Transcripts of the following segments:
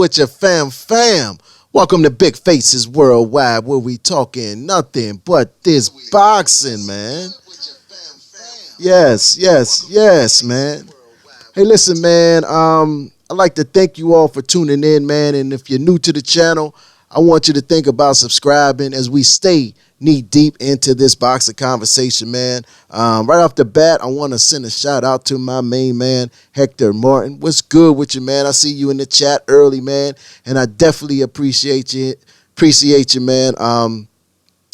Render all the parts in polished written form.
with your fam. Welcome to Big Faces Worldwide, where we talking nothing but this boxing, man. Yes, man. Hey, listen, man. I'd like to thank you all for tuning in, man. And if you're new to the channel, I want you to think about subscribing as we stay knee deep into this boxing conversation, man. Right off the bat, I want to send a shout out to my main man, Hector Martin. What's good with you, man? I see you in the chat early, man, and I definitely appreciate you. Man. I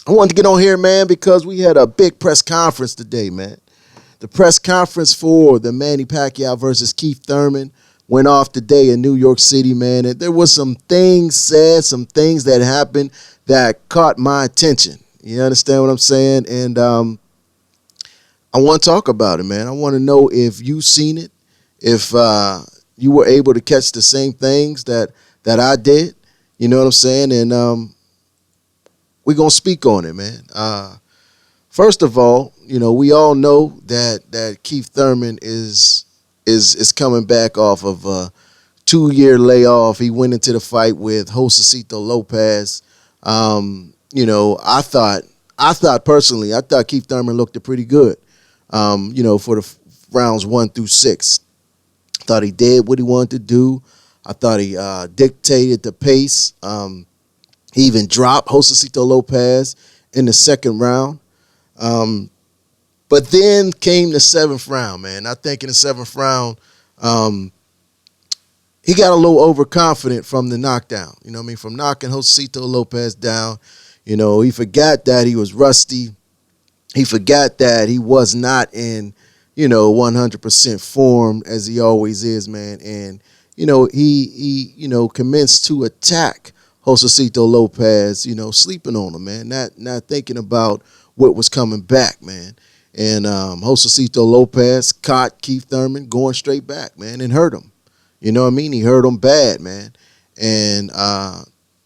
wanted to get on here, man, because we had a big press conference today, man. The press conference for the Manny Pacquiao versus Keith Thurman went off today in New York City, man. And there was some things said, some things that happened that caught my attention. You understand what I'm saying? And I want to talk about it, man. I want to know if you seen it, if you were able to catch the same things that I did. You know what I'm saying? And we're going to speak on it, man. First of all, you know, we all know that Keith Thurman is coming back off of a 2-year layoff. He went into the fight with Josecito Lopez. You know, I thought personally, Keith Thurman looked pretty good, you know, for the rounds 1 through 6. I thought he did what he wanted to do. I thought he dictated the pace. He even dropped Josecito Lopez in the second round. But then came the 7th round, man. I think in the 7th round, he got a little overconfident from the knockdown. You know what I mean? From knocking Josecito Lopez down. You know, he forgot that he was rusty. He forgot that he was not in, you know, 100% form as he always is, man. And, you know, he you know, commenced to attack Josecito Lopez, you know, sleeping on him, man. Not thinking about what was coming back, man. And Josecito Lopez caught Keith Thurman going straight back, man, and hurt him. You know what I mean? He hurt him bad, man. And,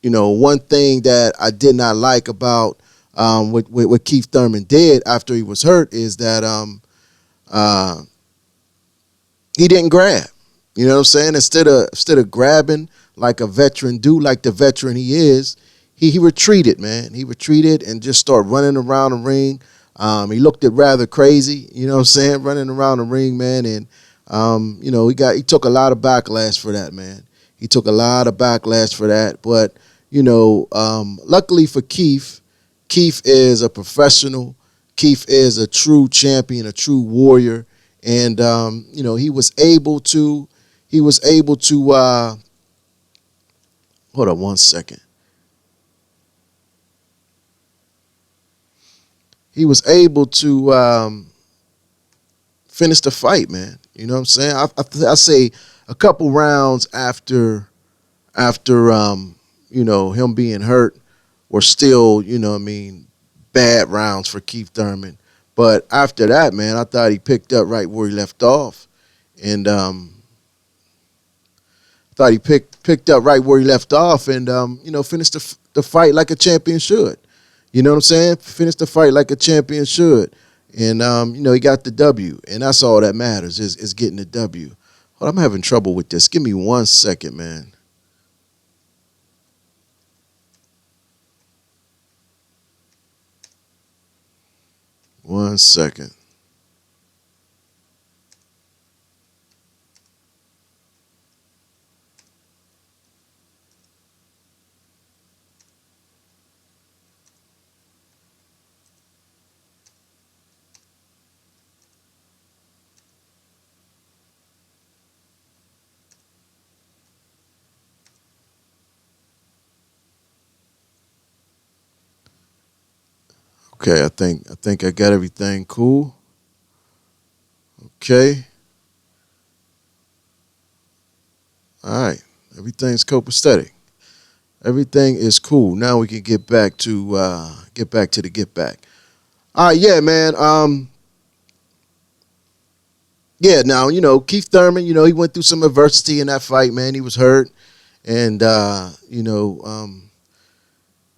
you know, one thing that I did not like about what Keith Thurman did after he was hurt is that he didn't grab. You know what I'm saying? Instead of grabbing like a veteran do, like the veteran he is, he retreated, man. He retreated and just started running around the ring. He looked it rather crazy, you know what I'm saying, running around the ring, man. And, you know, he took a lot of backlash for that, man. He took a lot of backlash for that. But, you know, luckily for Keith is a professional. Keith is a true champion, a true warrior. And, you know, he was able to, hold on one second. He was able to finish the fight, man. You know what I'm saying? I say a couple rounds after you know, him being hurt were still, you know what I mean, bad rounds for Keith Thurman. But after that, man, I thought he picked up right where he left off. And thought he picked up right where he left off and, you know, finished the fight like a champion should. You know what I'm saying? Finished the fight like a champion should. And, you know, he got the W. And that's all that matters is getting the W. Hold on, I'm having trouble with this. Give me 1 second, man. One second. Okay, I think I got everything cool. Okay. All right. Everything's copacetic. Everything is cool. Now we can get back to the get back. All right, yeah, man. Yeah, now, you know, Keith Thurman, you know, he went through some adversity in that fight, man. He was hurt. And, you know,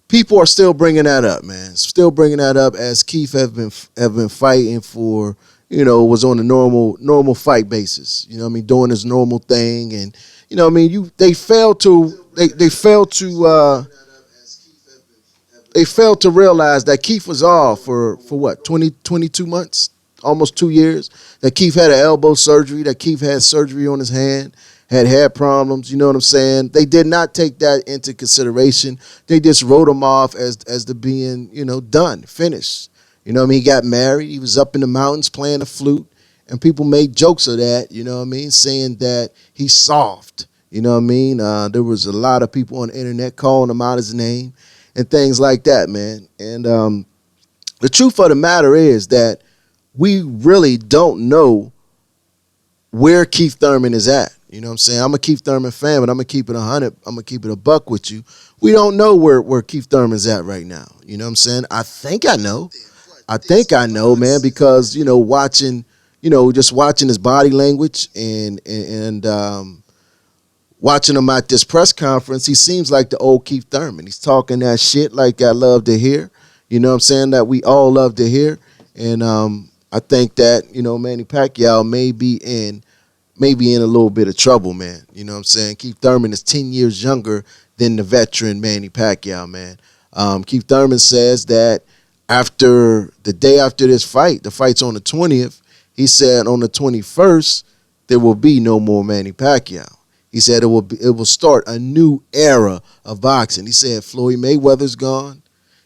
people are still bringing that up, man. Still bringing that up as Keith have been fighting for, you know, was on a normal fight basis. You know what I mean? Doing his normal thing. And, you you know what I mean, they failed to realize that Keith was off for what, 20, 22 months, almost 2 years. That Keith had an elbow surgery. That Keith had surgery on his hand, had problems. You know what I'm saying? They did not take that into consideration. They just wrote him off as the being, done, finished. You know what I mean? He got married. He was up in the mountains playing the flute, and people made jokes of that. You know what I mean? Saying that he's soft. You know what I mean? There was a lot of people on the internet calling him out his name and things like that, man. And the truth of the matter is that we really don't know where Keith Thurman is at. You know what I'm saying? I'm a Keith Thurman fan, but I'm going to keep it 100. I'm going to keep it a buck with you. We don't know where Keith Thurman's at right now. You know what I'm saying? I think I know. Man, because, just watching his body language and watching him at this press conference, he seems like the old Keith Thurman. He's talking that shit like I love to hear. You know what I'm saying? That we all love to hear. And I think that, Manny Pacquiao may be in a little bit of trouble, man. You know what I'm saying? Keith Thurman is 10 years younger than the veteran Manny Pacquiao, man. Keith Thurman says that the day after this fight, the fight's on the 20th, he said on the 21st, there will be no more Manny Pacquiao. He said it will start a new era of boxing. He said Floyd Mayweather's gone,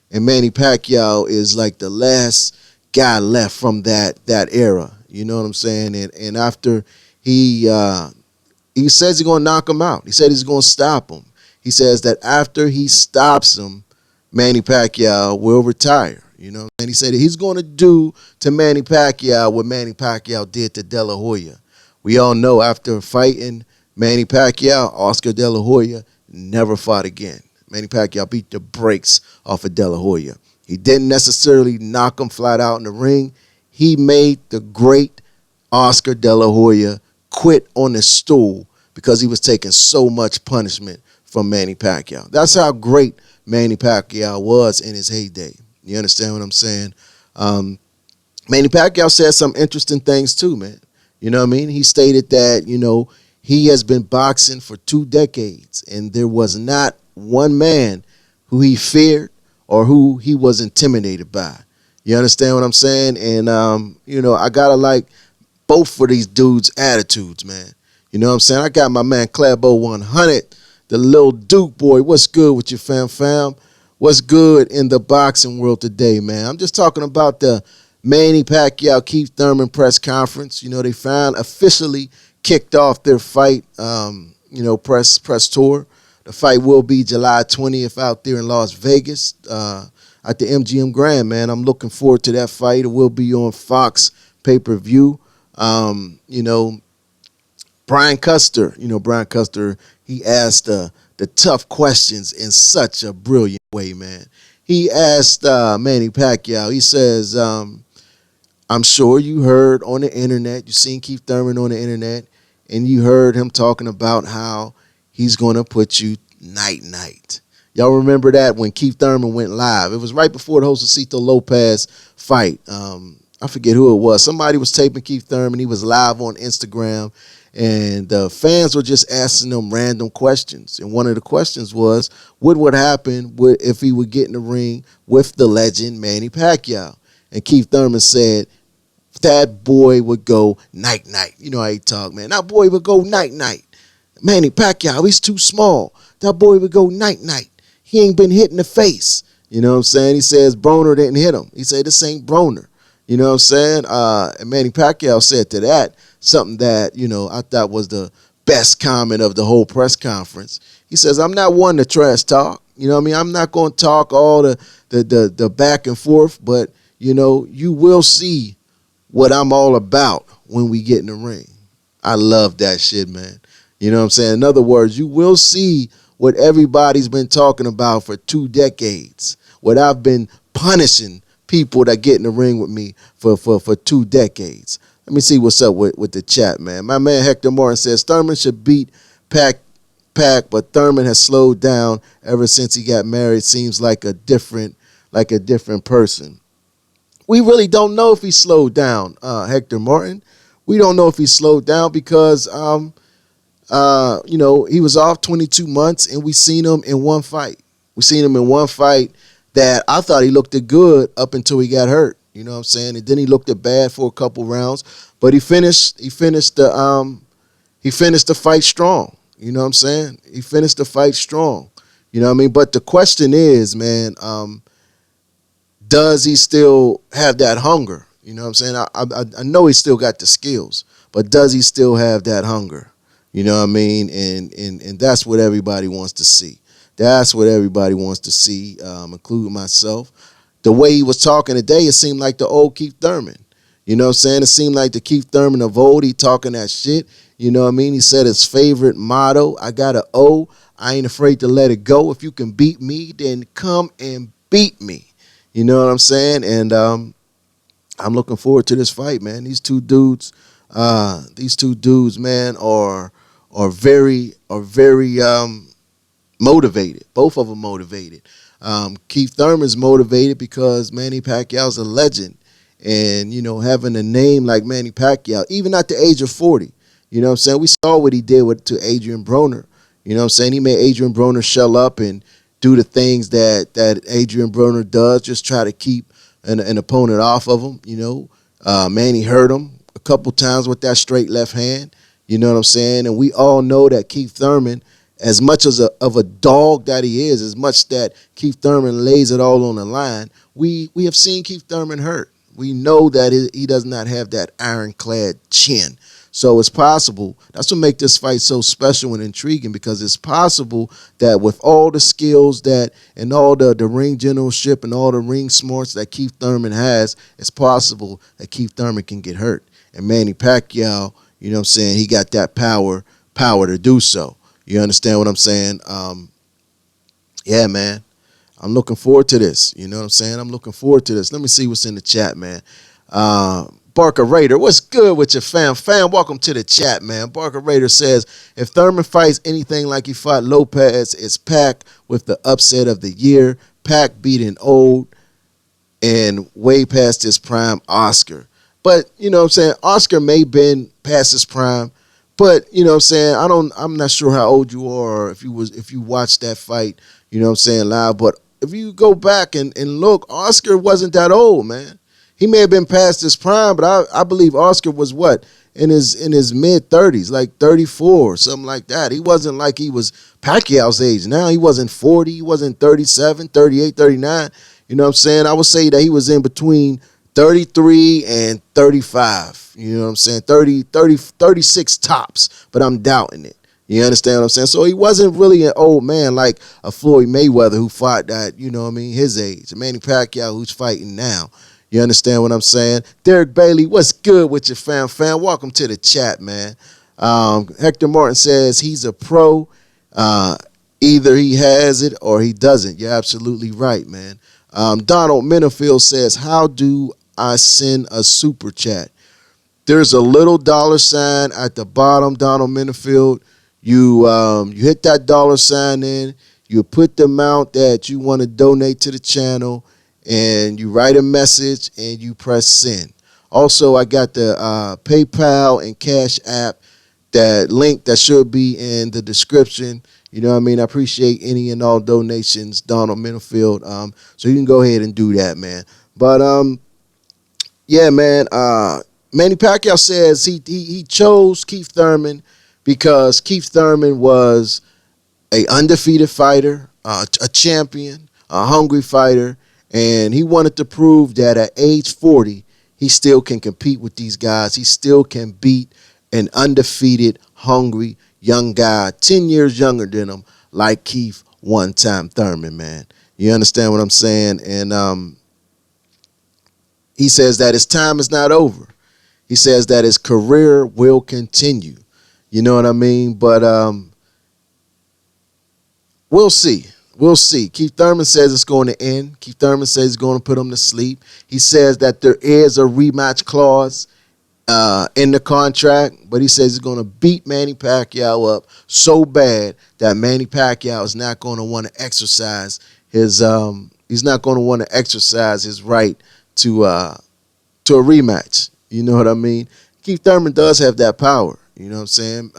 and Manny Pacquiao is like the last guy left from that era. You know what I'm saying? And after he says he's going to knock him out. He said he's going to stop him. He says that after he stops him, Manny Pacquiao will retire. You know, and he said he's going to do to Manny Pacquiao what Manny Pacquiao did to De La Hoya. We all know after fighting Manny Pacquiao, Oscar De La Hoya never fought again. Manny Pacquiao beat the brakes off of De La Hoya. He didn't necessarily knock him flat out in the ring. He made the great Oscar De La Hoya quit on his stool because he was taking so much punishment from Manny Pacquiao. That's how great Manny Pacquiao was in his heyday. You understand what I'm saying? Manny Pacquiao said some interesting things too, man. You know what I mean? He stated that, he has been boxing for 2 decades, and there was not one man who he feared or who he was intimidated by. You understand what I'm saying? And, I got to like both of these dudes' attitudes, man. You know what I'm saying? I got my man Clabo 100, the little Duke boy. What's good with you, fam? What's good in the boxing world today, man? I'm just talking about the Manny Pacquiao Keith Thurman press conference. They officially kicked off their fight, press tour. The fight will be July 20th out there in Las Vegas at the MGM Grand, man. I'm looking forward to that fight. It will be on Fox pay-per-view. Brian Custer, he asked the tough questions in such a brilliant way, man. He asked Manny Pacquiao, he says, I'm sure you heard on the internet, you seen Keith Thurman on the internet, and you heard him talking about how he's going to put you night-night. Y'all remember that when Keith Thurman went live? It was right before the Josecito Lopez fight. I forget who it was. Somebody was taping Keith Thurman. He was live on Instagram, and the fans were just asking him random questions. And one of the questions was, what would happen if he would get in the ring with the legend Manny Pacquiao? And Keith Thurman said, that boy would go night-night. You know how he talk, man. That boy would go night-night. Manny Pacquiao, he's too small. That boy would go night-night. He ain't been hit in the face. You know what I'm saying? He says Broner didn't hit him. He said, this ain't Broner. You know what I'm saying? And Manny Pacquiao said to that something that, I thought was the best comment of the whole press conference. He says, I'm not one to trash talk. You know what I mean? I'm not going to talk all the back and forth, but, you will see what I'm all about when we get in the ring. I love that shit, man. You know what I'm saying? In other words, you will see what everybody's been talking about for 2 decades. What I've been punishing people that get in the ring with me for 2 decades. Let me see what's up with the chat, man. My man Hector Martin says Thurman should beat Pac, but Thurman has slowed down ever since he got married. Seems like a different person. We really don't know if he slowed down, Hector Martin. We don't know if he slowed down because He was off 22 months, and we seen him in one fight. We seen him in one fight that I thought he looked good up until he got hurt. You know what I'm saying? And then he looked bad for a couple rounds, but he finished the fight strong. You know what I'm saying? He finished the fight strong. You know what I mean? But the question is, man, does he still have that hunger? You know what I'm saying? I know he still got the skills, but does he still have that hunger? You know what I mean? And that's what everybody wants to see. That's what everybody wants to see, including myself. The way he was talking today, it seemed like the old Keith Thurman. You know what I'm saying? It seemed like the Keith Thurman of old. He talking that shit. You know what I mean? He said his favorite motto, I got an O. I ain't afraid to let it go. If you can beat me, then come and beat me. You know what I'm saying? And I'm looking forward to this fight, man. These two dudes, man, are very motivated. Both of them motivated. Keith Thurman's motivated because Manny Pacquiao's a legend. And, having a name like Manny Pacquiao, even at the age of 40, you know what I'm saying? We saw what he did to Adrian Broner. You know what I'm saying? He made Adrian Broner shell up and do the things that Adrian Broner does, just try to keep an opponent off of him. Manny hurt him a couple times with that straight left hand. You know what I'm saying? And we all know that Keith Thurman, as much of a dog that he is, as much that Keith Thurman lays it all on the line, we have seen Keith Thurman hurt. We know that he does not have that ironclad chin. So it's possible. That's what makes this fight so special and intriguing, because it's possible that with all the skills and all the ring generalship and all the ring smarts that Keith Thurman has, it's possible that Keith Thurman can get hurt. And Manny Pacquiao, you know what I'm saying, he got that power to do so. You understand what I'm saying? Yeah, man. I'm looking forward to this. You know what I'm saying? I'm looking forward to this. Let me see what's in the chat, man. Barker Raider, what's good with your fam? Fam, welcome to the chat, man. Barker Raider says, if Thurman fights anything like he fought Lopez, it's Pac with the upset of the year. Pac beating old and way past his prime Oscar. But, you know what I'm saying, Oscar may have been past his prime, but, you know what I'm saying, I'm not sure how old you are or if you watched that fight, you know what I'm saying, live. But if you go back and look, Oscar wasn't that old, man. He may have been past his prime, but I believe Oscar was in his mid-30s, like 34 or something like that. He wasn't like he was Pacquiao's age now. He wasn't 40. He wasn't 37, 38, 39. You know what I'm saying? I would say that he was in between 33 and 35. You know what I'm saying? 36 tops, but I'm doubting it. You understand what I'm saying? So he wasn't really an old man like a Floyd Mayweather who fought that, you know what I mean, his age. Manny Pacquiao who's fighting now. You understand what I'm saying? Derek Bailey, what's good with your fam? Welcome to the chat, man. Hector Martin says he's a pro. Either he has it or he doesn't. You're absolutely right, man. Donald Minifield says, how do I send a super chat? There's a little $sign at the bottom, Donald Minifield. You hit that $sign in. You put the amount that you want to donate to the channel, and you write a message, and you press send. Also, I got the PayPal and Cash App, that link that should be in the description. You know what I mean? I appreciate any and all donations, Donald Minifield. So you can go ahead and do that, man. But, yeah, man, Manny Pacquiao says he chose Keith Thurman because Keith Thurman was a undefeated fighter, a champion, a hungry fighter, and he wanted to prove that at age 40, he still can compete with these guys. He still can beat an undefeated, hungry, young guy, 10 years younger than him, like Keith one-time Thurman, man. You understand what I'm saying? And he says that his time is not over. He says that his career will continue. You know what I mean? But we'll see. We'll see. Keith Thurman says it's going to end. Keith Thurman says he's going to put him to sleep. He says that there is a rematch clause in the contract, but he says he's going to beat Manny Pacquiao up so bad that Manny Pacquiao is not going to want to exercise his right to a rematch. You know what I mean? Keith Thurman does have that power. You know what I'm saying?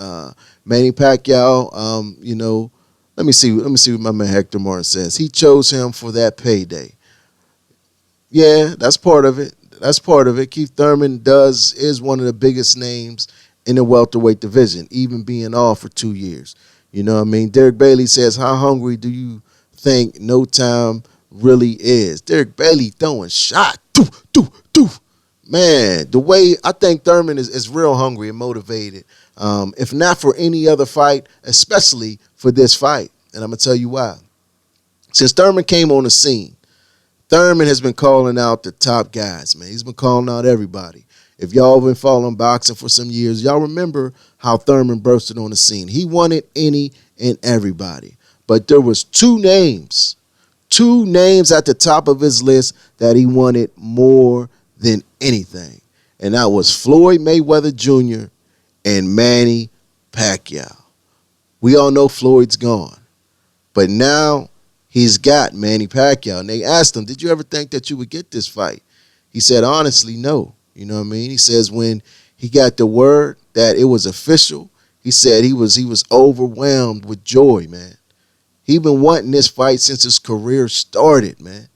Manny Pacquiao, let me see what my man Hector Martin says. He chose him for that payday. Yeah, that's part of it. That's part of it. Keith Thurman is one of the biggest names in the welterweight division, even being off for 2 years. You know what I mean? Derek Bailey says, how hungry do you think No Time really is? Derek Bailey throwing shot. Doo, doo, doo. Man, the way I think Thurman is real hungry and motivated. If not for any other fight, especially for this fight. And I'm going to tell you why. Since Thurman came on the scene, Thurman has been calling out the top guys, man. He's been calling out everybody. If y'all been following boxing for some years, y'all remember how Thurman bursted on the scene. He wanted any and everybody. But there was two names at the top of his list that he wanted more than anything. And that was Floyd Mayweather Jr. and Manny Pacquiao. We all know Floyd's gone. But now he's got Manny Pacquiao. And they asked him, did you ever think that you would get this fight? He said, honestly, no. You know what I mean? He says when he got the word that it was official, he said he was overwhelmed with joy, man. He been wanting this fight since his career started, man.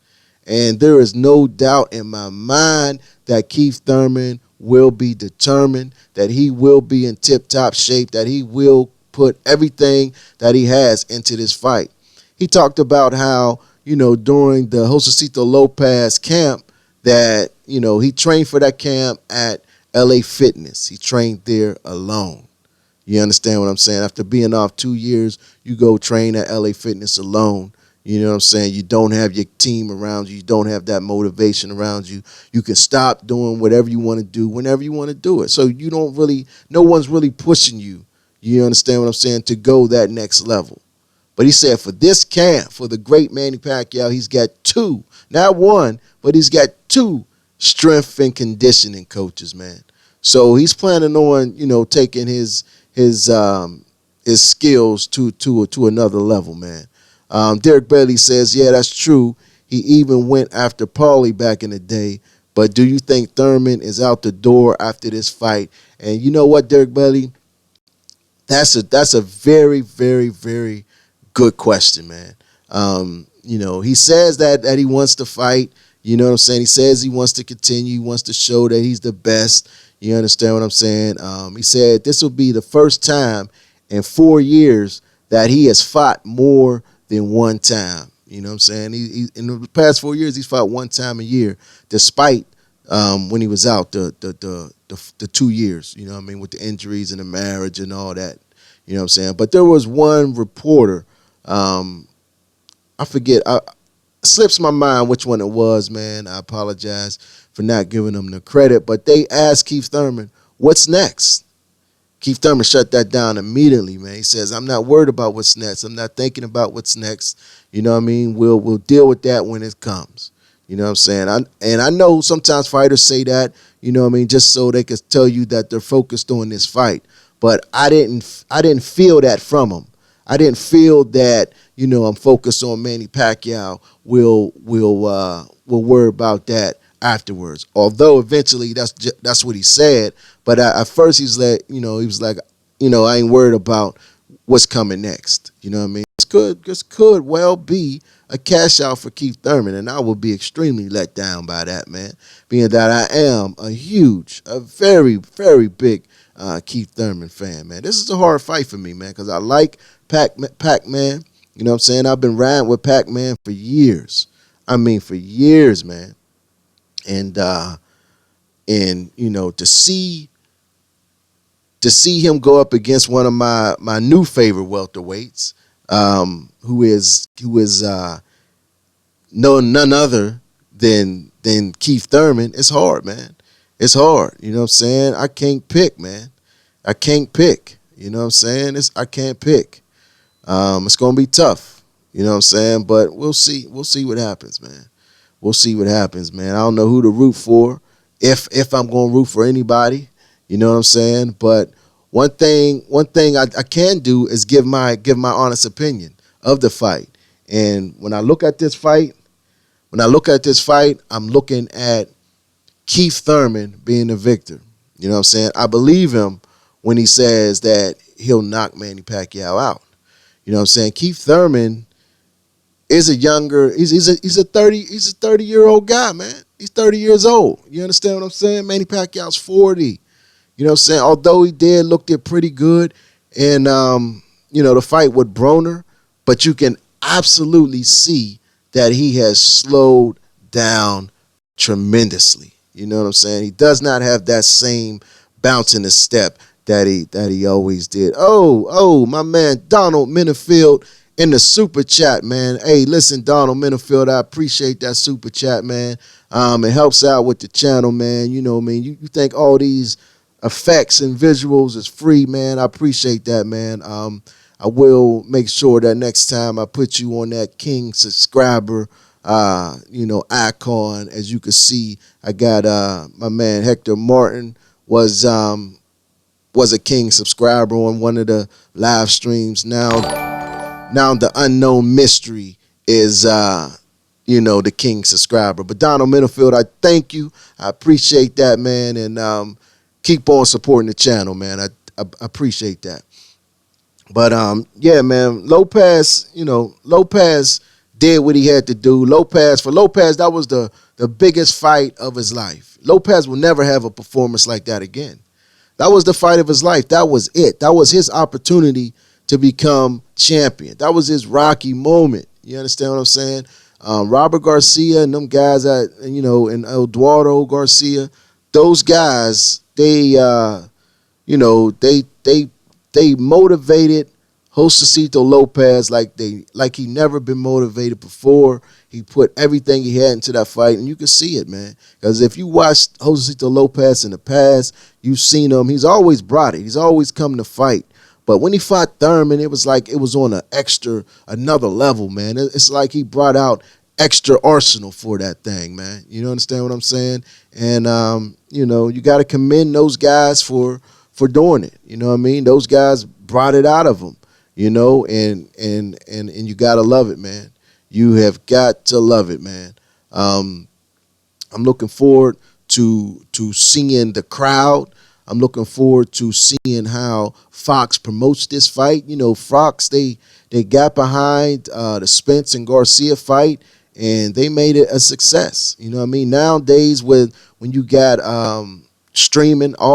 And there is no doubt in my mind that Keith Thurman will be determined, that he will be in tip-top shape, that he will put everything that he has into this fight. He talked about how, during the Josecito Lopez camp that, he trained for that camp at LA Fitness. He trained there alone. You understand what I'm saying? After being off 2 years, you go train at LA Fitness alone. You know what I'm saying? You don't have your team around you. You don't have that motivation around you. You can stop doing whatever you want to do whenever you want to do it. So no one's really pushing you. You understand what I'm saying? To go that next level. But he said for this camp, for the great Manny Pacquiao, he's got two, not one, but he's got two strength and conditioning coaches, man. So he's planning on, taking his skills to another level, man. Derek Bailey says, yeah, that's true. He even went after Paulie back in the day. But do you think Thurman is out the door after this fight? And you know what, Derek Bailey? That's a very, very, very good question, man. He says that he wants to fight. You know what I'm saying? He says he wants to continue. He wants to show that he's the best. You understand what I'm saying? He said this will be the first time in 4 years that he has fought more than one time. You know what I'm saying? He in the past 4 years, he's fought one time a year, despite when he was out the 2 years, you know what I mean, with the injuries and the marriage and all that. You know what I'm saying? But there was one reporter, I forget, slips my mind which one it was, man. I apologize for not giving them the credit. But they asked Keith Thurman, what's next? Keith Thurman shut that down immediately, man. He says, I'm not worried about what's next. I'm not thinking about what's next. You know what I mean? We'll deal with that when it comes. You know what I'm saying? I know sometimes fighters say that, you know what I mean, just so they could tell you that they're focused on this fight. But I didn't feel that from him. I didn't feel that, I'm focused on Manny Pacquiao. We'll worry about that afterwards. Although eventually that's what he said. But at first he was like, I ain't worried about what's coming next. You know what I mean? This could well be a cash out for Keith Thurman, and I will be extremely let down by that, man. Being that I am a very, very big Keith Thurman fan, man. This is a hard fight for me, man, because I like Pac-Man. You know what I'm saying? I've been riding with Pac-Man for years. I mean, for years, man. And to see him go up against one of my new favorite welterweights, who is none other than Keith Thurman, it's hard, man. It's hard. You know what I'm saying? I can't pick, man. I can't pick. You know what I'm saying? I can't pick. It's gonna be tough. You know what I'm saying? But we'll see. We'll see what happens, man. We'll see what happens, man. I don't know who to root for, if I'm gonna root for anybody. You know what I'm saying? But one thing I can do is give my honest opinion of the fight. And when I look at this fight, I'm looking at Keith Thurman being the victor. You know what I'm saying? I believe him when he says that he'll knock Manny Pacquiao out. You know what I'm saying? Keith Thurman is a younger, he's a 30-year-old guy, man. He's 30 years old. You understand what I'm saying? Manny Pacquiao's 40. You know what I'm saying? Although he did looked it pretty good in the fight with Broner, but you can absolutely see that he has slowed down tremendously. You know what I'm saying? He does not have that same bounce in his step that he always did. Oh, my man Donald Minifield in the super chat, man. Hey, listen, Donald Minifield, I appreciate that super chat, man. It helps out with the channel, man. You know what I mean? You think all these effects and visuals is free, man. I appreciate that, man. I will make sure that next time I put you on that King subscriber icon. As you can see, I got my man Hector Martin was a King subscriber on one of the live streams. Now the unknown mystery is the King subscriber. But Donald Minifield, I thank you. I appreciate that, man, and keep on supporting the channel, man. I appreciate that. But yeah, man, Lopez did what he had to do. For Lopez, that was the biggest fight of his life. Lopez will never have a performance like that again. That was the fight of his life. That was it. That was his opportunity to become champion. That was his Rocky moment. You understand what I'm saying? Robert Garcia and them guys and Eduardo Garcia, those guys, they motivated Josecito Lopez like he never been motivated before. He put everything he had into that fight, and you can see it, man. Because if you watched Josecito Lopez in the past, you've seen him. He's always brought it. He's always come to fight. But when he fought Thurman, it was like it was on another level, man. It's like he brought out extra arsenal for that thing, man. You understand what I'm saying? And you got to commend those guys for doing it. You know what I mean? Those guys brought it out of them, and you got to love it, man. You have got to love it, man. I'm looking forward to seeing the crowd. I'm looking forward to seeing how Fox promotes this fight. Fox, they got behind the Spence and Garcia fight, and they made it a success. You know what I mean? Nowadays, when you got all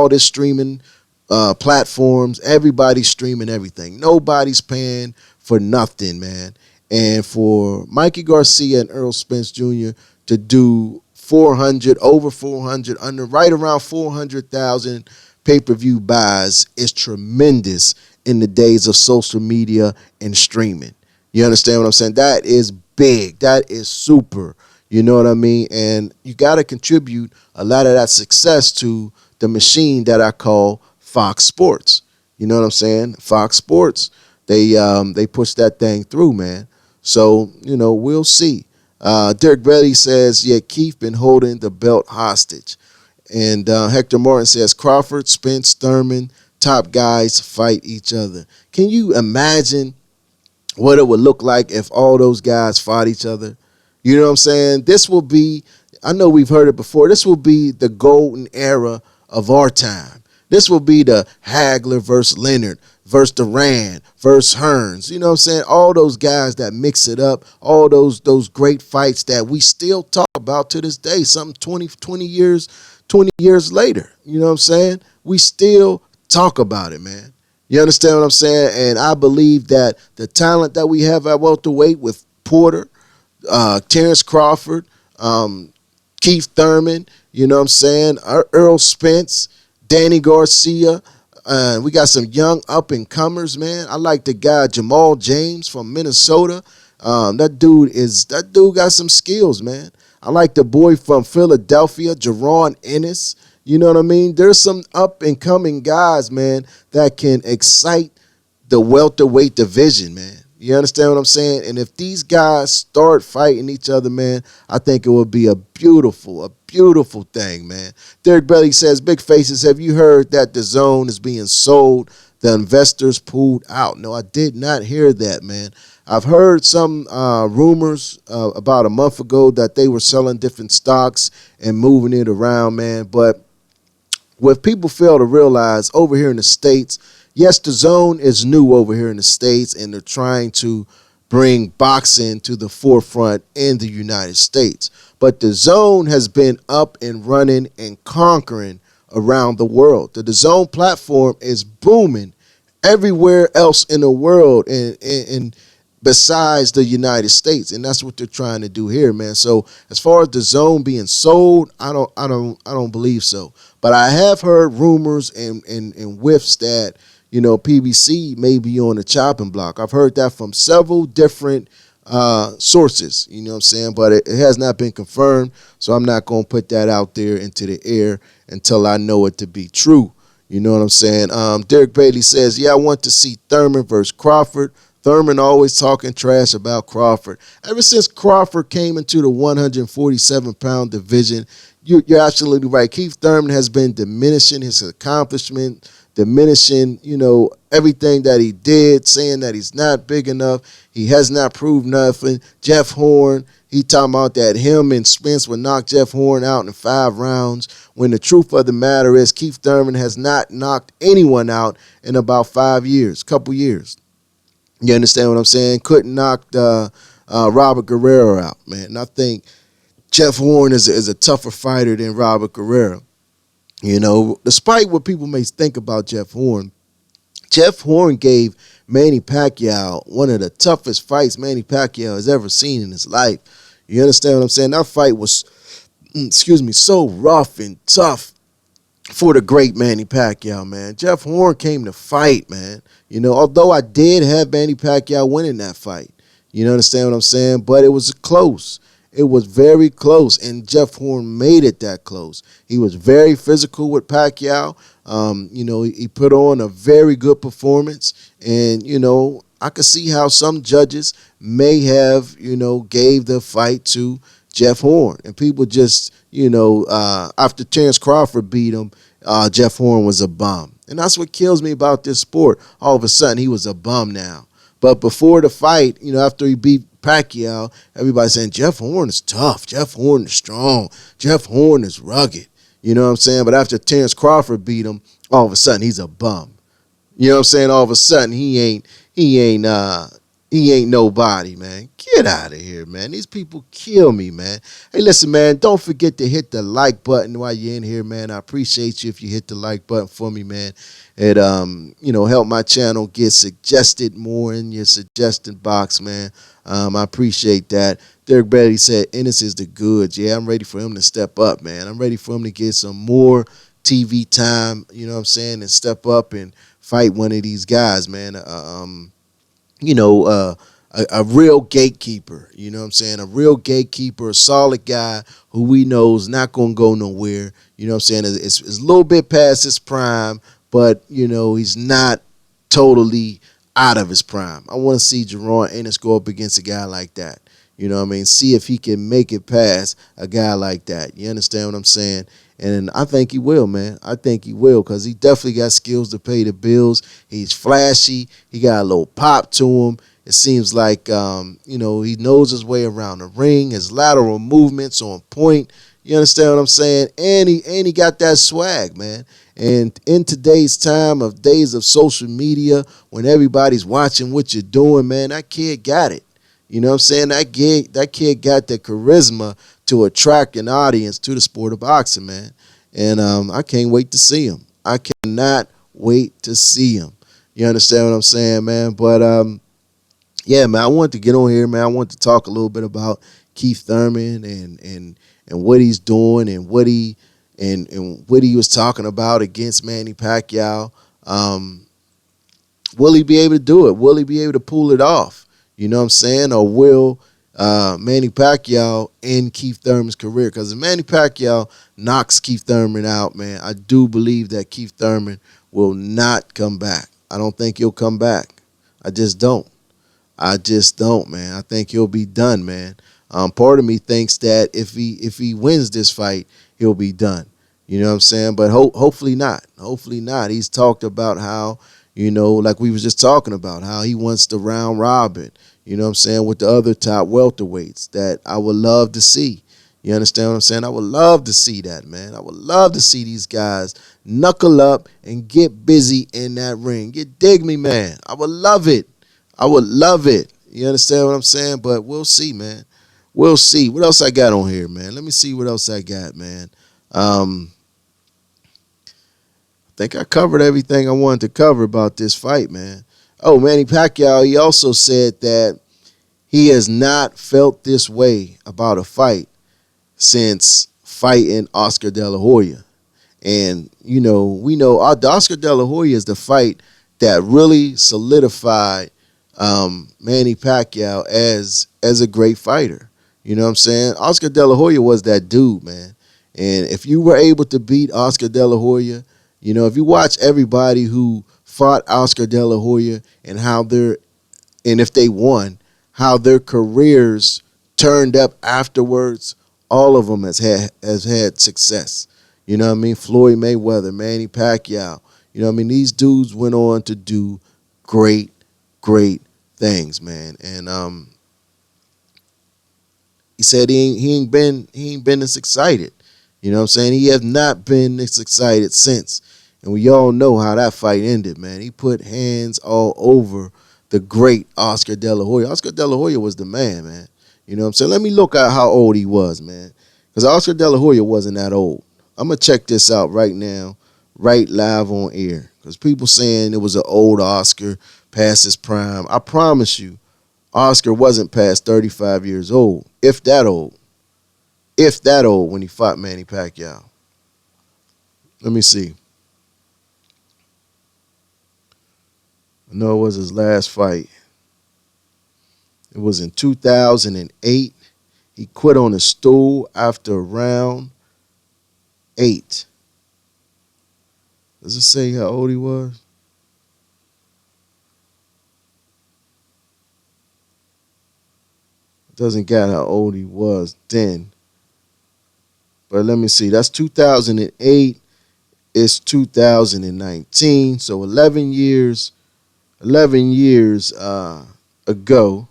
this streaming platforms, everybody's streaming everything. Nobody's paying for nothing, man. And for Mikey Garcia and Errol Spence Jr. to do over 400, right around 400,000 pay-per-view buys is tremendous in the days of social media and streaming. You understand what I'm saying? That is big. That is super. You know what I mean? And you got to contribute a lot of that success to the machine that I call Fox Sports. You know what I'm saying? Fox Sports, they push that thing through, man. So, we'll see. Derek Belly says, yeah, Keith been holding the belt hostage. And Hector Martin says, Crawford, Spence, Thurman, top guys fight each other. Can you imagine what it would look like if all those guys fought each other? You know what I'm saying? This will be, I know we've heard it before, this will be the golden era of our time. This will be the Hagler versus Leonard versus Duran versus Hearns. You know what I'm saying? All those guys that mix it up, all those great fights that we still talk about to this day, something 20 years later. You know what I'm saying? We still talk about it, man. You understand what I'm saying? And I believe that the talent that we have at welterweight with Porter, Terrence Crawford, Keith Thurman, you know what I'm saying? Earl Spence, Danny Garcia. We got some young up-and-comers, man. I like the guy Jamal James from Minnesota. That dude got some skills, man. I like the boy from Philadelphia, Jaron Ennis. You know what I mean? There's some up-and-coming guys, man, that can excite the welterweight division, man. You understand what I'm saying? And if these guys start fighting each other, man, I think it would be a beautiful thing, man. Derek Belly says, Big Faces, have you heard that the zone is being sold? The investors pulled out. No, I did not hear that, man. I've heard some rumors about a month ago that they were selling different stocks and moving it around, man. But What people fail to realize over here in the States, yes, the zone is new over here in the States, and they're trying to bring boxing to the forefront in the United States. But the zone has been up and running and conquering around the world. The zone platform is booming everywhere else in the world and besides the United States, and that's what they're trying to do here, man. So as far as the zone being sold, I don't believe so. But I have heard rumors and whiffs that PBC may be on the chopping block. I've heard that from several different sources, you know what I'm saying? But it has not been confirmed, so I'm not going to put that out there into the air until I know it to be true. You know what I'm saying? Derek Bailey says, yeah, I want to see Thurman versus Crawford. Thurman always talking trash about Crawford. Ever since Crawford came into the 147-pound division, you're absolutely right. Keith Thurman has been diminishing his accomplishment, diminishing, everything that he did, saying that he's not big enough. He has not proved nothing. Jeff Horn, he talking about that him and Spence would knock Jeff Horn out in 5 rounds, when the truth of the matter is Keith Thurman has not knocked anyone out in about 5 years, couple years. You understand what I'm saying? Couldn't knock Robert Guerrero out, man. And I think Jeff Horn is a tougher fighter than Robert Guerrero. Despite what people may think about Jeff Horn gave Manny Pacquiao one of the toughest fights Manny Pacquiao has ever seen in his life. You understand what I'm saying? That fight was, so rough and tough for the great Manny Pacquiao, man. Jeff Horn came to fight, man. Although I did have Manny Pacquiao winning that fight. You understand what I'm saying? But it was close. It was very close, and Jeff Horn made it that close. He was very physical with Pacquiao. He put on a very good performance, and, I could see how some judges may have, gave the fight to Jeff Horn. And people just, after Terrence Crawford beat him, Jeff Horn was a bum. And that's what kills me about this sport. All of a sudden, he was a bum now. But before the fight, after he beat Pacquiao, everybody's saying Jeff Horn is tough. Jeff Horn is strong. Jeff Horn is rugged. You know what I'm saying? But after Terrence Crawford beat him, all of a sudden he's a bum. You know what I'm saying? All of a sudden he ain't nobody, man. Get out of here, man. These people kill me, man. Hey, listen, man, don't forget to hit the like button while you're in here, man. I appreciate you if you hit the like button for me, man. It help my channel get suggested more in your suggestion box, man. I appreciate that. Derek Bailey said Ennis is the goods. Yeah, I'm ready for him to step up, man. I'm ready for him to get some more TV time, you know what I'm saying, and step up and fight one of these guys, man. A real gatekeeper, you know what I'm saying? A real gatekeeper, a solid guy who we know is not going to go nowhere. You know what I'm saying? It's a little bit past his prime, but, he's not totally out of his prime. I want to see Jerron Ennis go up against a guy like that. You know what I mean? See if he can make it past a guy like that. You understand what I'm saying? And I think he will, man. I think he will, because he definitely got skills to pay the bills. He's flashy. He got a little pop to him. It seems like, he knows his way around the ring. His lateral movements on point. You understand what I'm saying? And he got that swag, man. And in today's time of days of social media, when everybody's watching what you're doing, man, that kid got it. You know what I'm saying? That kid got the charisma to attract an audience to the sport of boxing, man. And I can't wait to see him. I cannot wait to see him. You understand what I'm saying, man? But, yeah, man, I wanted to get on here, man. I wanted to talk a little bit about Keith Thurman and what he's doing and what he was talking about against Manny Pacquiao. Will he be able to do it? Will he be able to pull it off? You know what I'm saying? Or will Manny Pacquiao end Keith Thurman's career? Because if Manny Pacquiao knocks Keith Thurman out, man, I do believe that Keith Thurman will not come back. I don't think he'll come back. I just don't, man. I think he'll be done, man. Part of me thinks that if he wins this fight, he'll be done. You know what I'm saying? But hopefully not. Hopefully not. He's talked about how, like we was just talking about, how he wants to round robin, you know what I'm saying, with the other top welterweights that I would love to see. You understand what I'm saying? I would love to see that, man. I would love to see these guys knuckle up and get busy in that ring. You dig me, man? I would love it. I would love it. You understand what I'm saying? But we'll see, man. We'll see. What else I got on here, man? Let me see what else I got, man. I think I covered everything I wanted to cover about this fight, man. Oh, Manny Pacquiao, he also said that he has not felt this way about a fight since fighting Oscar De La Hoya. And, we know Oscar De La Hoya is the fight that really solidified Manny Pacquiao as a great fighter. You know what I'm saying? Oscar De La Hoya was that dude, man. And if you were able to beat Oscar De La Hoya, if you watch everybody who fought Oscar De La Hoya and if they won, how their careers turned up afterwards, all of them has had success. You know what I mean? Floyd Mayweather, Manny Pacquiao. You know what I mean? These dudes went on to do great, great things, man. And he said he ain't been this excited. You know what I'm saying? He has not been this excited since. And we all know how that fight ended, man. He put hands all over the great Oscar De La Hoya. Oscar De La Hoya was the man, man. You know what I'm saying? Let me look at how old he was, man. Because Oscar De La Hoya wasn't that old. I'm going to check this out right now, right live on air. Because people saying it was an old Oscar, past his prime. I promise you, Oscar wasn't past 35 years old, if that old. If that old when he fought Manny Pacquiao. Let me see. I know it was his last fight. It was in 2008. He quit on a stool after round 8. Does it say how old he was? It doesn't got how old he was then. But let me see. That's 2008. It's 2019. So 11 years ago.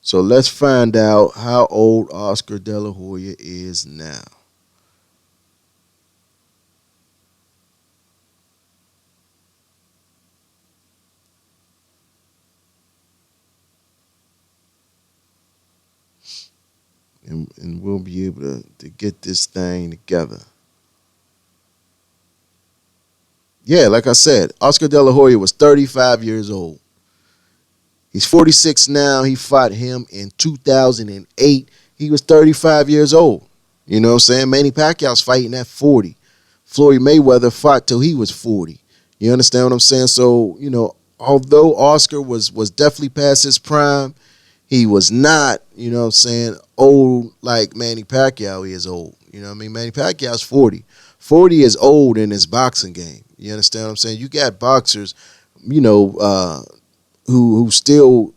So let's find out how old Oscar De La Hoya is now. And we'll be able to get this thing together. Yeah, like I said, Oscar De La Hoya was 35 years old. He's 46 now. He fought him in 2008. He was 35 years old. You know what I'm saying? Manny Pacquiao's fighting at 40. Floyd Mayweather fought till he was 40. You understand what I'm saying? So, although Oscar was definitely past his prime, he was not, old like Manny Pacquiao is old. You know what I mean? Manny Pacquiao's 40. 40 is old in his boxing game. You understand what I'm saying? You got boxers, who still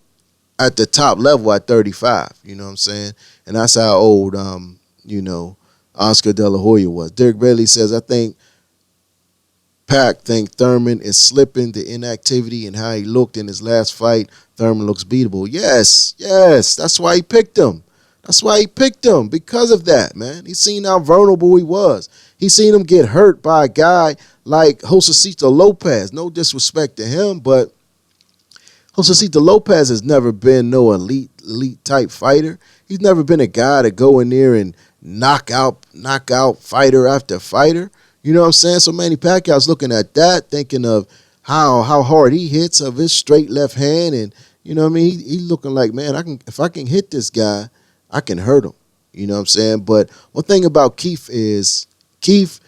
at the top level at 35. You know what I'm saying? And that's how old, Oscar De La Hoya was. Derek Bailey says, I think Thurman is slipping the inactivity and how he looked in his last fight. Thurman looks beatable. Yes. That's why he picked him. Because of that, man. He seen how vulnerable he was. He seen him get hurt by a guy like Josecito Lopez. No disrespect to him, but Josecito Lopez has never been no elite type fighter. He's never been a guy to go in there and knock out fighter after fighter. You know what I'm saying? So Manny Pacquiao's looking at that, thinking of how hard he hits of his straight left hand, and you know what I mean. He looking like, man, if I can hit this guy, I can hurt him. You know what I'm saying? But one thing about Keith is Keith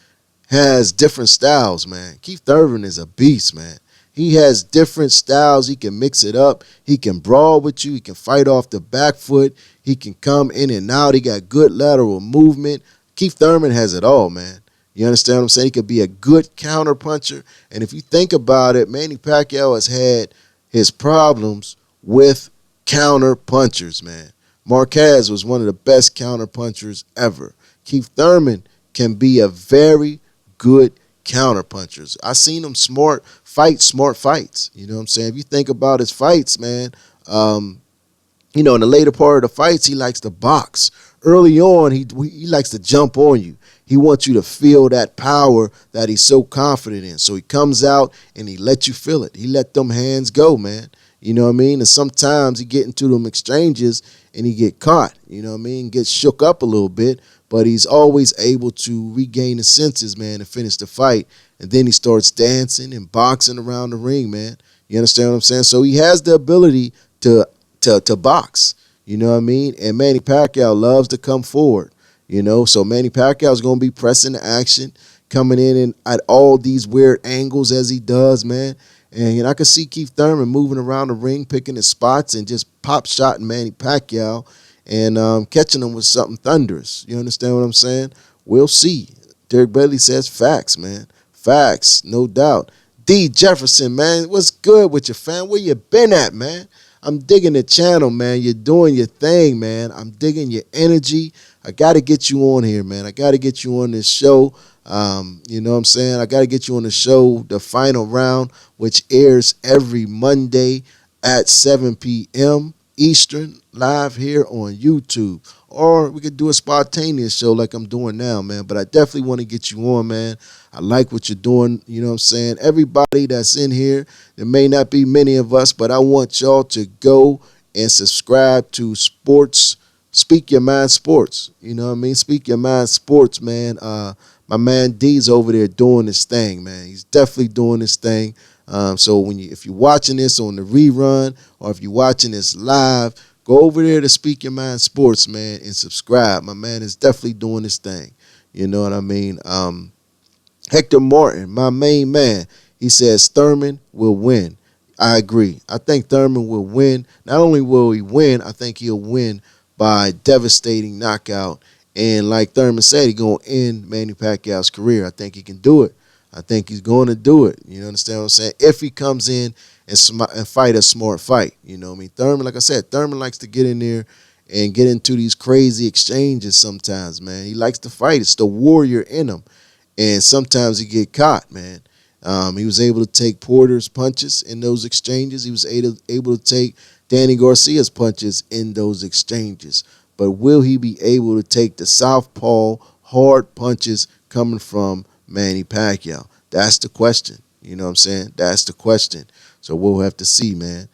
has different styles, man. Keith Thurman is a beast, man. He has different styles. He can mix it up. He can brawl with you. He can fight off the back foot. He can come in and out. He got good lateral movement. Keith Thurman has it all, man. You understand what I'm saying? He could be a good counter puncher. And if you think about it, Manny Pacquiao has had his problems with counter punchers, man. Marquez was one of the best counter punchers ever. Keith Thurman can be a very good counter punchers. I seen him smart fights. You know what I'm saying? If you think about his fights, man, in the later part of the fights, he likes to box. early on, he likes to jump on you. He wants you to feel that power that he's so confident in. So he comes out and he lets you feel it. He let them hands go, man. You know what I mean? And sometimes he get into them exchanges and he get caught, you know what I mean? Gets shook up a little bit, but he's always able to regain his senses, man, and finish the fight. And then he starts dancing and boxing around the ring, man. You understand what I'm saying? So he has the ability to box, you know what I mean? And Manny Pacquiao loves to come forward, you know? So Manny Pacquiao is going to be pressing the action, coming in and at all these weird angles as he does, man. And you know, I could see Keith Thurman moving around the ring, picking his spots, and just pop shotting Manny Pacquiao and catching him with something thunderous. You understand what I'm saying? We'll see. Derek Bailey says facts, man. Facts, no doubt. D. Jefferson, man, what's good with you, fam? Where you been at, man? I'm digging the channel, man. You're doing your thing, man. I'm digging your energy. I got to get you on here, man. I got to get you on this show. You know what I'm saying? I got to get you on the show, The Final Round, which airs every Monday at 7 p.m. Eastern, live here on YouTube. Or we could do a spontaneous show like I'm doing now, man. But I definitely want to get you on, man. I like what you're doing, you know what I'm saying? Everybody that's in here, there may not be many of us, but I want y'all to go and subscribe to Speak Your Mind Sports. You know what I mean? Speak Your Mind Sports, man. My man D's over there doing his thing, man. He's definitely doing his thing. So if you're watching this on the rerun or if you're watching this live, go over there to Speak Your Mind Sports, man, and subscribe. My man is definitely doing his thing. You know what I mean? Hector Martin, my main man, he says Thurman will win. I agree. I think Thurman will win. Not only will he win, I think he'll win by devastating knockout. And like Thurman said, he's going to end Manny Pacquiao's career. I think he can do it. I think he's going to do it. You understand what I'm saying? If he comes in and fight a smart fight. You know what I mean? Thurman, like I said, Thurman likes to get in there and get into these crazy exchanges sometimes, man. He likes to fight. It's the warrior in him. And sometimes he get caught, man. He was able to take Porter's punches in those exchanges. He was able to take Danny Garcia's punches in those exchanges. But will he be able to take the southpaw hard punches coming from Manny Pacquiao? That's the question. You know what I'm saying? That's the question. So we'll have to see, man.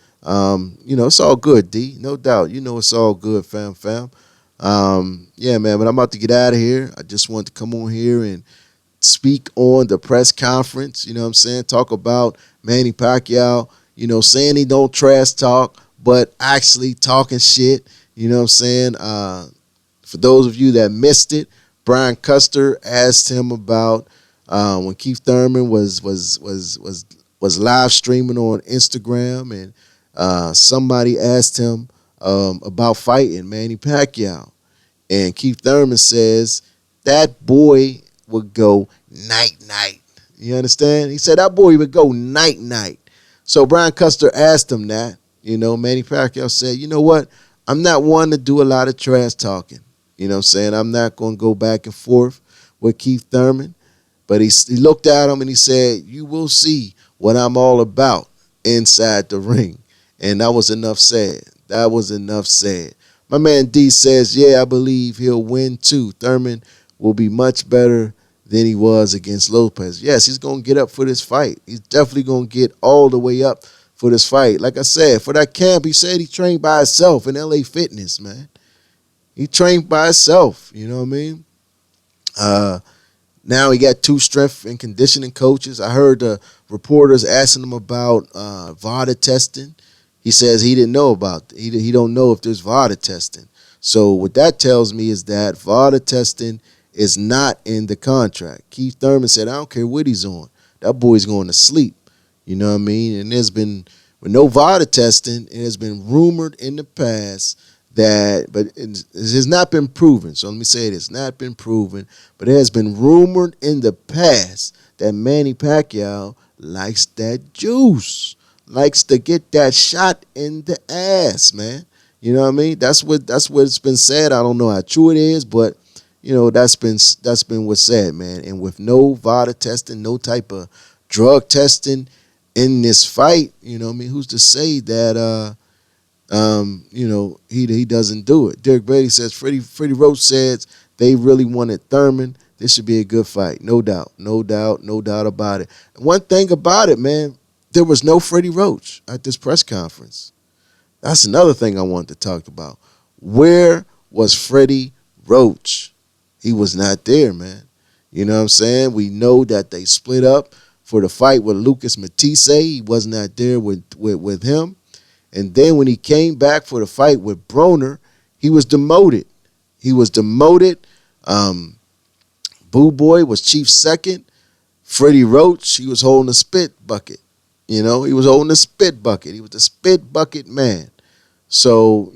You know, it's all good, D. No doubt. You know it's all good, fam. Yeah, man, but I'm about to get out of here. I just wanted to come on here and speak on the press conference, you know what I'm saying? Talk about Manny Pacquiao, you know, saying he don't trash talk, but actually talking shit, you know what I'm saying? For those of you that missed it, Brian Custer asked him about when Keith Thurman was live streaming on Instagram, and somebody asked him about fighting Manny Pacquiao. And Keith Thurman says that boy would go night-night. You understand? He said that boy would go night-night. So Brian Custer asked him that. You know, Manny Pacquiao said, you know what? I'm not one to do a lot of trash talking. You know what I'm saying? I'm not going to go back and forth with Keith Thurman. But he looked at him and he said, you will see what I'm all about inside the ring. And that was enough said. That was enough said. My man D says, yeah, I believe he'll win too. Thurman will be much better than he was against Lopez. Yes, he's going to get up for this fight. He's definitely going to get all the way up for this fight. Like I said, for that camp, he said he trained by himself in LA Fitness, man. He trained by himself, you know what I mean? Now he got 2 strength and conditioning coaches. I heard the reporters asking him about VADA testing. He says he didn't know about it. He don't know if there's VADA testing. So what that tells me is that VADA testing is not in the contract. Keith Thurman said, I don't care what he's on. That boy's going to sleep. You know what I mean? And there's been, with no VADA testing, it has been rumored in the past that, but it has not been proven. So let me say it, it's not been proven, but it has been rumored in the past that Manny Pacquiao likes that juice, likes to get that shot in the ass, man. You know what I mean? That's what's been said. I don't know how true it is, but you know, that's been what's said, man. And with no VADA testing, no type of drug testing in this fight, you know what I mean? Who's to say that He doesn't do it. Derek Brady says Freddie Roach says they really wanted Thurman. This should be a good fight, no doubt, no doubt, no doubt about it. And one thing about it, man, there was no Freddie Roach at this press conference. That's another thing I wanted to talk about. Where was Freddie Roach? He was not there, man. You know what I'm saying? We know that they split up for the fight with Lucas Matisse. He was not there with him. And then when he came back for the fight with Broner, he was demoted. He was demoted. Boo Boy was chief second. Freddie Roach, he was holding a spit bucket. He was holding a spit bucket. He was the spit bucket man. So,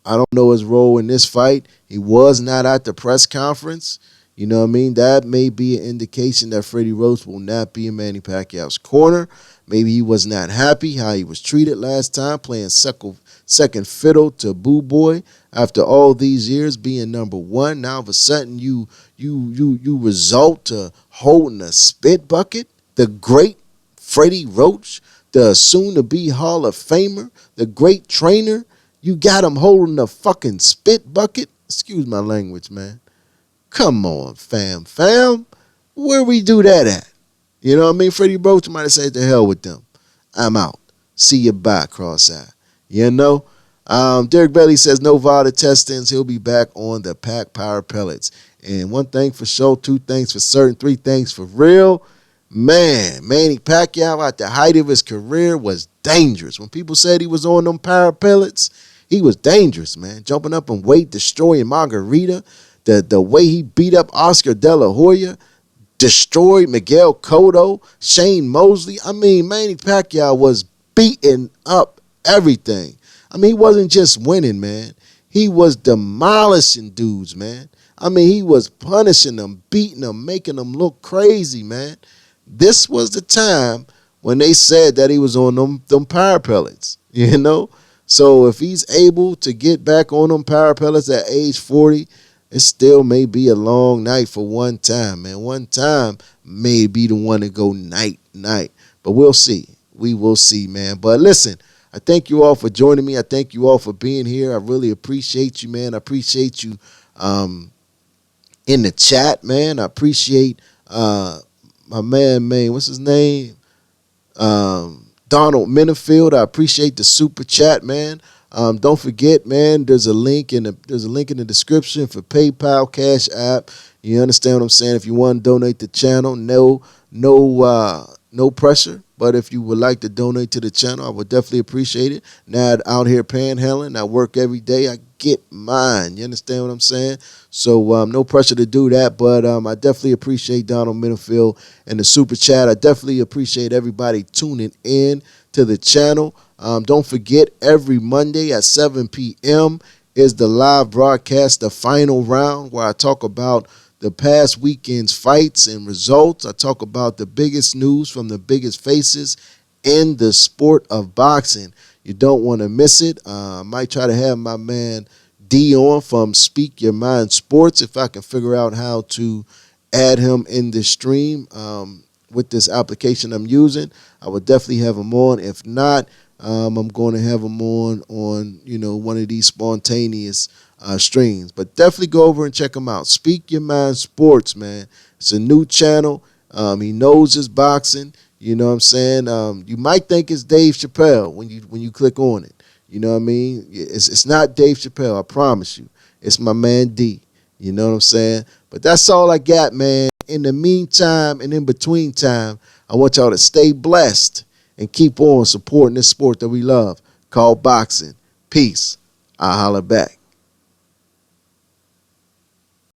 I don't know his role in this fight. He was not at the press conference. You know what I mean? That may be an indication that Freddie Roach will not be in Manny Pacquiao's corner. Maybe he was not happy how he was treated last time, playing second fiddle to Boo Boy after all these years being number one. Now all of a sudden you result to holding a spit bucket. The great Freddie Roach, the soon-to-be Hall of Famer, the great trainer, you got him holding a fucking spit bucket? Excuse my language, man. Come on, fam. Where we do that at? You know what I mean? Freddie Roach might have said, to hell with them. I'm out. See you bye, cross-eye. Derek Bailey says no VADA testings. He'll be back on the Pack Power Pellets. And one thing for sure, two things for certain, three things for real. Man, Manny Pacquiao at the height of his career was dangerous. When people said he was on them Power Pellets, he was dangerous, man. Jumping up and weight, destroying Margarita. The way he beat up Oscar De La Hoya, destroyed Miguel Cotto, Shane Mosley. I mean, Manny Pacquiao was beating up everything. I mean, he wasn't just winning, man. He was demolishing dudes, man. I mean, he was punishing them, beating them, making them look crazy, man. This was the time when they said that he was on them power pellets, So if he's able to get back on them power pellets at age 40, it still may be a long night for one time, man. One time may be the one to go night. But we'll see. We will see, man. But listen, I thank you all for joining me. I thank you all for being here. I really appreciate you, man. I appreciate you in the chat, man. I appreciate my man, what's his name? Donald Minifield. I appreciate the super chat, man. Don't forget, man, there's a link in the description for PayPal, Cash App. You understand what I'm saying? If you want to donate the channel, no pressure. But if you would like to donate to the channel, I would definitely appreciate it. Now out here panhandling, I work every day. I get mine. You understand what I'm saying? So no pressure to do that. But I definitely appreciate Donald Minifield and the super chat. I definitely appreciate everybody tuning in to the channel. Don't forget, every Monday at 7 p.m. is the live broadcast, the final round, where I talk about the past weekend's fights and results. I talk about the biggest news from the biggest faces in the sport of boxing. You don't want to miss it. I might try to have my man D on from Speak Your Mind Sports if I can figure out how to add him in the stream with this application I'm using. I would definitely have him on. If not, I'm going to have him on one of these spontaneous streams. But definitely go over and check him out. Speak Your Mind Sports, man. It's a new channel. He knows his boxing. You know what I'm saying? You might think it's Dave Chappelle when you click on it. You know what I mean? It's not Dave Chappelle, I promise you. It's my man D. You know what I'm saying? But that's all I got, man. In the meantime and in between time, I want y'all to stay blessed and keep on supporting this sport that we love called boxing. Peace. I'll holler back.